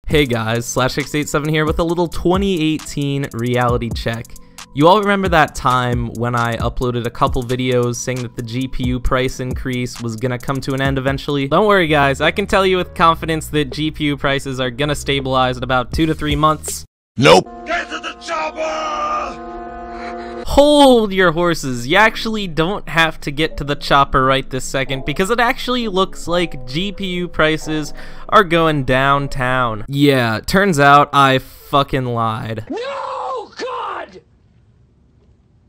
Hey guys, Slash687 here with a little 2018 reality check. You all remember that time when I uploaded a couple videos saying that the GPU price increase was gonna come to an end eventually? Don't worry guys, I can tell you with confidence that GPU prices are gonna stabilize in about 2 to 3 months. Nope. Get to the chopper! Hold your horses, you actually don't have to get to the chopper right this second because it actually looks like GPU prices are going downtown. Yeah, turns out I fucking lied. No, God!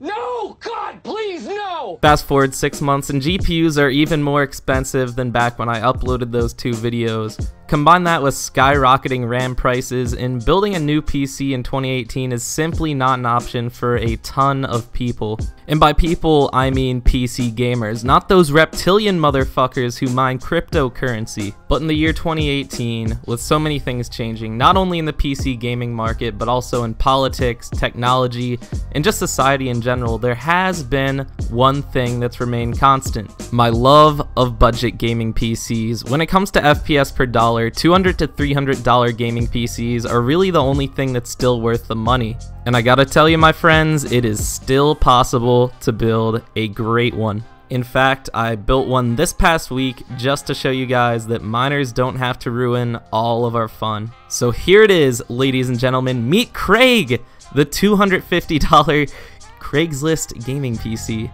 No, God, please, no! Fast forward 6 months and GPUs are even more expensive than back when I uploaded those 2 videos. Combine that with skyrocketing RAM prices, and building a new PC in 2018 is simply not an option for a ton of people. And by people, I mean PC gamers, not those reptilian motherfuckers who mine cryptocurrency. But in the year 2018, with so many things changing, not only in the PC gaming market, but also in politics, technology, and just society in general, there has been one thing that's remained constant: my love of budget gaming PCs. When it comes to FPS per dollar, $200 to $300 gaming PCs are really the only thing that's still worth the money. And I gotta tell you my friends, it is still possible to build a great one. In fact, I built one this past week just to show you guys that miners don't have to ruin all of our fun. So here it is, ladies and gentlemen, meet Craig, the $250 Craigslist gaming PC.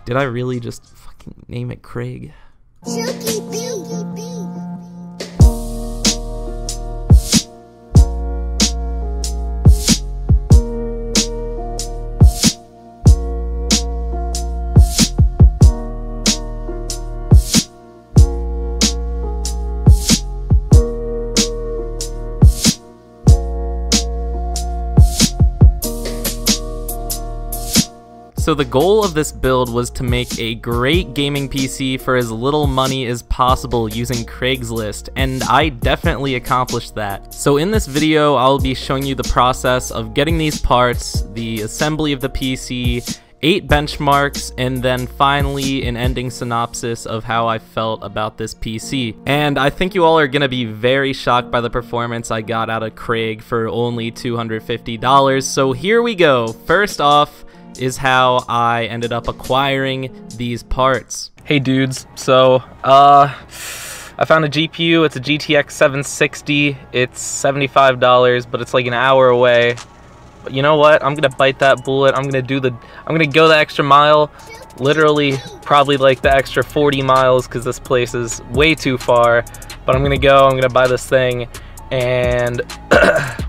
Did I really just fucking name it Craig? So the goal of this build was to make a great gaming PC for as little money as possible using Craigslist, and I definitely accomplished that. So in this video, I'll be showing you the process of getting these parts, the assembly of the PC, 8 benchmarks, and then finally an ending synopsis of how I felt about this PC. And I think you all are gonna be very shocked by the performance I got out of Craig for only $250. So here we go. First off is how I ended up acquiring these parts. Hey dudes, so I found a GPU. It's a GTX 760. It's $75, but it's like an hour away. But you know what? I'm gonna bite that bullet. I'm gonna go the extra mile. Literally, probably like the extra 40 miles because this place is way too far. But I'm gonna buy this thing, and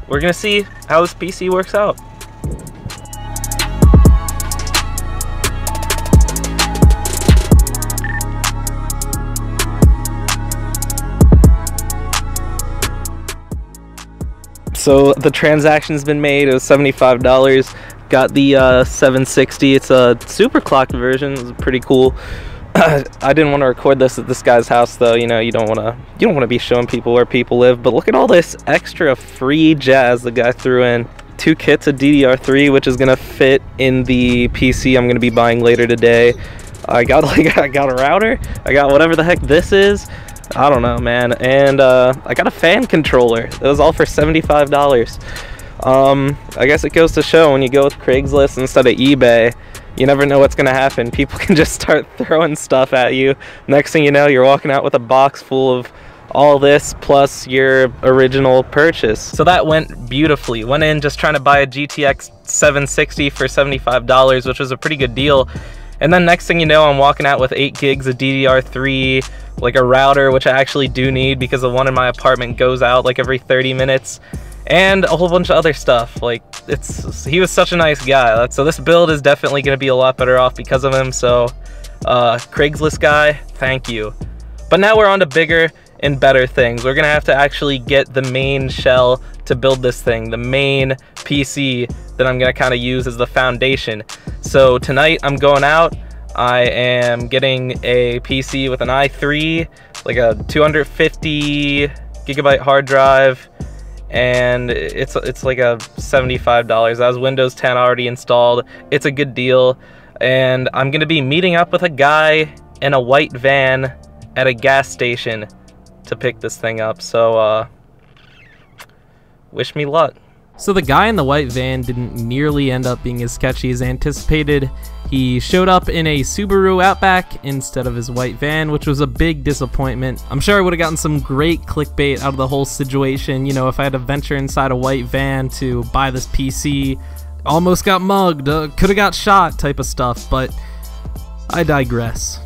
we're gonna see how this PC works out. So the transaction's been made. It was $75. Got the 760. It's a super clocked version. It's pretty cool. I didn't want to record this at this guy's house though. You know, you don't want to be showing people where people live. But look at all this extra free jazz the guy threw in. 2 kits of DDR3, which is gonna fit in the PC I'm gonna be buying later today. I got a router. I got whatever the heck this is. I don't know, man. And I got a fan controller. It was all for $75. I guess it goes to show when you go with Craigslist instead of eBay, you never know what's gonna happen. People can just start throwing stuff at you. Next thing you know, you're walking out with a box full of all this plus your original purchase. So that went beautifully. Went in just trying to buy a GTX 760 for $75, which was a pretty good deal. And then next thing you know, I'm walking out with 8 gigs of DDR3, like a router, which I actually do need because the one in my apartment goes out like every 30 minutes, and a whole bunch of other stuff. Like, he was such a nice guy. So this build is definitely going to be a lot better off because of him. So Craigslist guy, thank you. But now we're on to bigger and better things. We're going to have to actually get the main shell to build this thing, the main PC that I'm going to kind of use as the foundation. So tonight I'm going out. I am getting a PC with an i3, like a 250 gigabyte hard drive, and it's like a $75. That was Windows 10 already installed. It's a good deal, and I'm gonna be meeting up with a guy in a white van at a gas station to pick this thing up. So wish me luck. So the guy in the white van didn't nearly end up being as sketchy as anticipated. He showed up in a Subaru Outback instead of his white van, which was a big disappointment. I'm sure I would have gotten some great clickbait out of the whole situation, you know, if I had to venture inside a white van to buy this PC. Almost got mugged, could have got shot type of stuff, but I digress.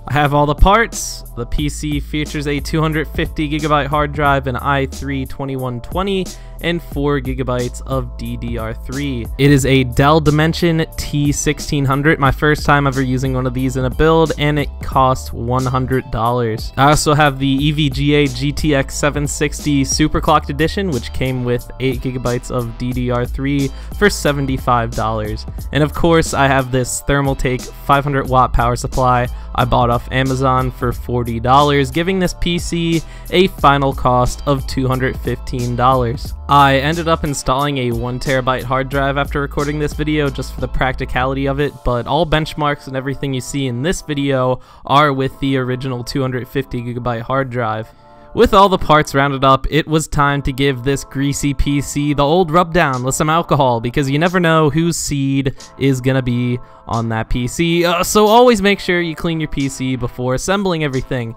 I have all the parts. The PC features a 250GB hard drive, an i3-2120, and 4GB of DDR3. It is a Dell Dimension T1600, my first time ever using one of these in a build, and it cost $100. I also have the EVGA GTX 760 Superclocked Edition, which came with 8GB of DDR3 for $75. And of course, I have this Thermaltake 500 watt power supply I bought off Amazon for $40, giving this PC a final cost of $215. I ended up installing a 1TB hard drive after recording this video just for the practicality of it, but all benchmarks and everything you see in this video are with the original 250GB hard drive. With all the parts rounded up, it was time to give this greasy PC the old rub down with some alcohol, because you never know whose seed is gonna be on that PC, so always make sure you clean your PC before assembling everything.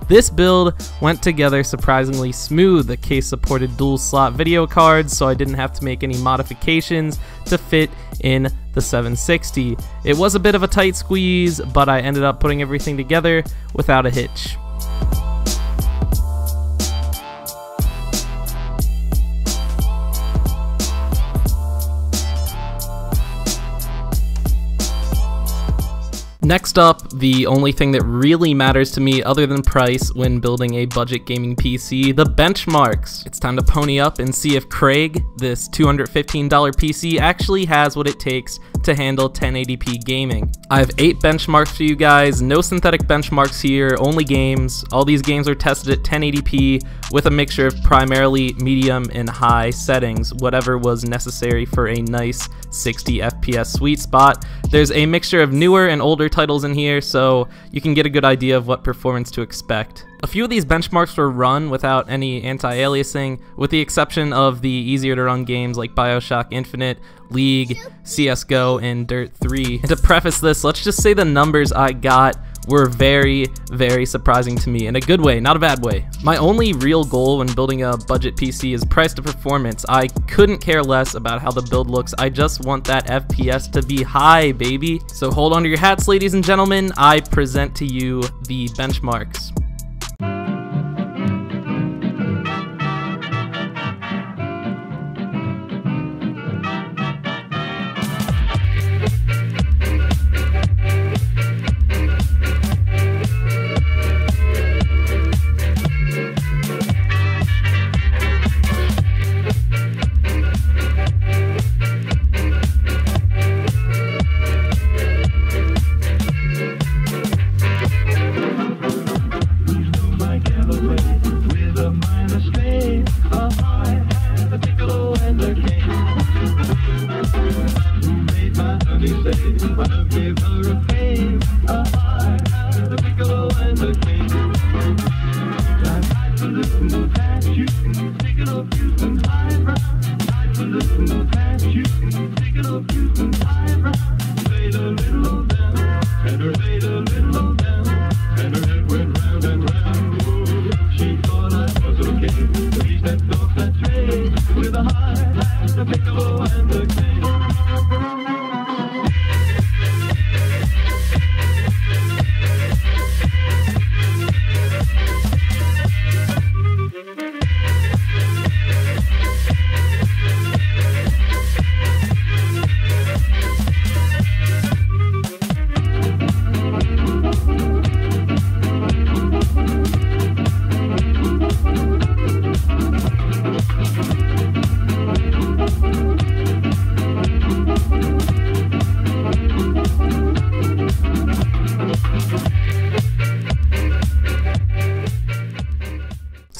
This build went together surprisingly smooth. The case supported dual slot video cards, so I didn't have to make any modifications to fit in the 760. It was a bit of a tight squeeze, but I ended up putting everything together without a hitch. Next up, the only thing that really matters to me other than price when building a budget gaming PC, the benchmarks. It's time to pony up and see if Craig, this $215 PC, actually has what it takes to handle 1080p gaming. I have 8 benchmarks for you guys, no synthetic benchmarks here, only games. All these games are tested at 1080p with a mixture of primarily medium and high settings, whatever was necessary for a nice 60 FPS sweet spot. There's a mixture of newer and older titles in here, so you can get a good idea of what performance to expect. A few of these benchmarks were run without any anti-aliasing, with the exception of the easier to run games like BioShock Infinite, League, CSGO, and Dirt 3. And to preface this, let's just say the numbers I got were very, very surprising to me, in a good way, not a bad way. My only real goal when building a budget PC is price to performance. I couldn't care less about how the build looks, I just want that FPS to be high, baby. So hold on to your hats, ladies and gentlemen, I present to you the benchmarks.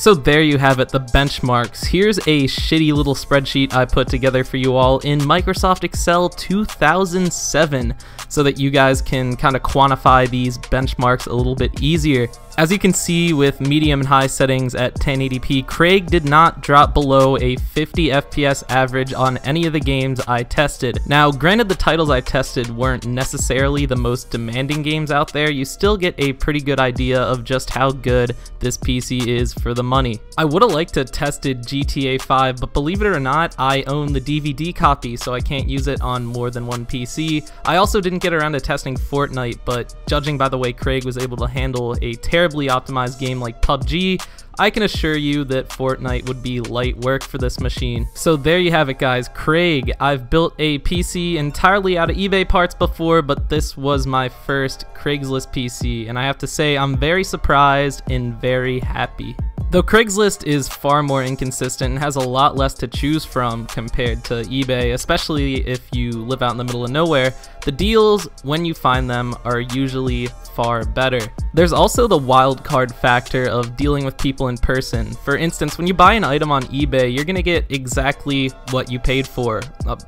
So there you have it, the benchmarks. Here's a shitty little spreadsheet I put together for you all in Microsoft Excel 2007 so that you guys can kind of quantify these benchmarks a little bit easier. As you can see with medium and high settings at 1080p, Craig did not drop below a 50 FPS average on any of the games I tested. Now, granted the titles I tested weren't necessarily the most demanding games out there, you still get a pretty good idea of just how good this PC is for the money. I would have liked to tested GTA 5, but believe it or not, I own the DVD copy, so I can't use it on more than one PC. I also didn't get around to testing Fortnite, but judging by the way Craig was able to handle a terribly optimized game like PUBG, I can assure you that Fortnite would be light work for this machine. So there you have it, guys. Craig. I've built a PC entirely out of eBay parts before, but this was my first Craigslist PC, and I have to say I'm very surprised and very happy. Though Craigslist is far more inconsistent and has a lot less to choose from compared to eBay, especially if you live out in the middle of nowhere, the deals, when you find them, are usually far better. There's also the wild card factor of dealing with people in person. For instance, when you buy an item on eBay, you're gonna get exactly what you paid for,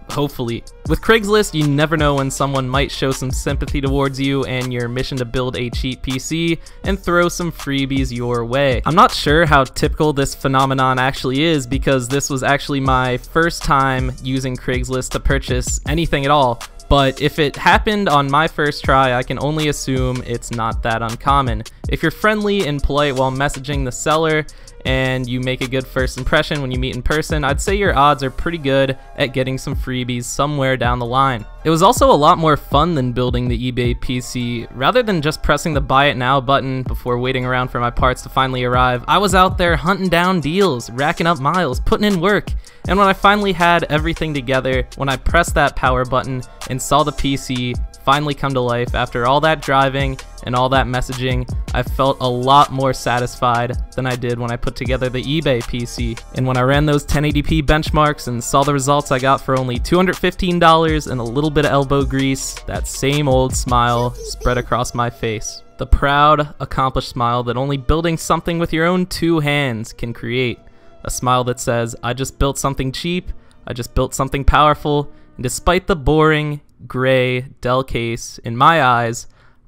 hopefully. With Craigslist, you never know when someone might show some sympathy towards you and your mission to build a cheap PC and throw some freebies your way. I'm not sure how typical this phenomenon actually is because this was actually my first time using Craigslist to purchase anything at all. But if it happened on my first try, I can only assume it's not that uncommon. If you're friendly and polite while messaging the seller and you make a good first impression when you meet in person, I'd say your odds are pretty good at getting some freebies somewhere down the line. It was also a lot more fun than building the eBay PC. Rather than just pressing the buy it now button before waiting around for my parts to finally arrive, I was out there hunting down deals, racking up miles, putting in work. And when I finally had everything together, when I pressed that power button and saw the PC finally come to life after all that driving and all that messaging, I felt a lot more satisfied than I did when I put together the eBay PC. And when I ran those 1080p benchmarks and saw the results I got for only $215 and a little bit of elbow grease, that same old smile spread across my face. The proud, accomplished smile that only building something with your own two hands can create. A smile that says, I just built something cheap, I just built something powerful, and despite the boring, gray Dell case, in my eyes,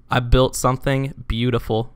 I built something beautiful.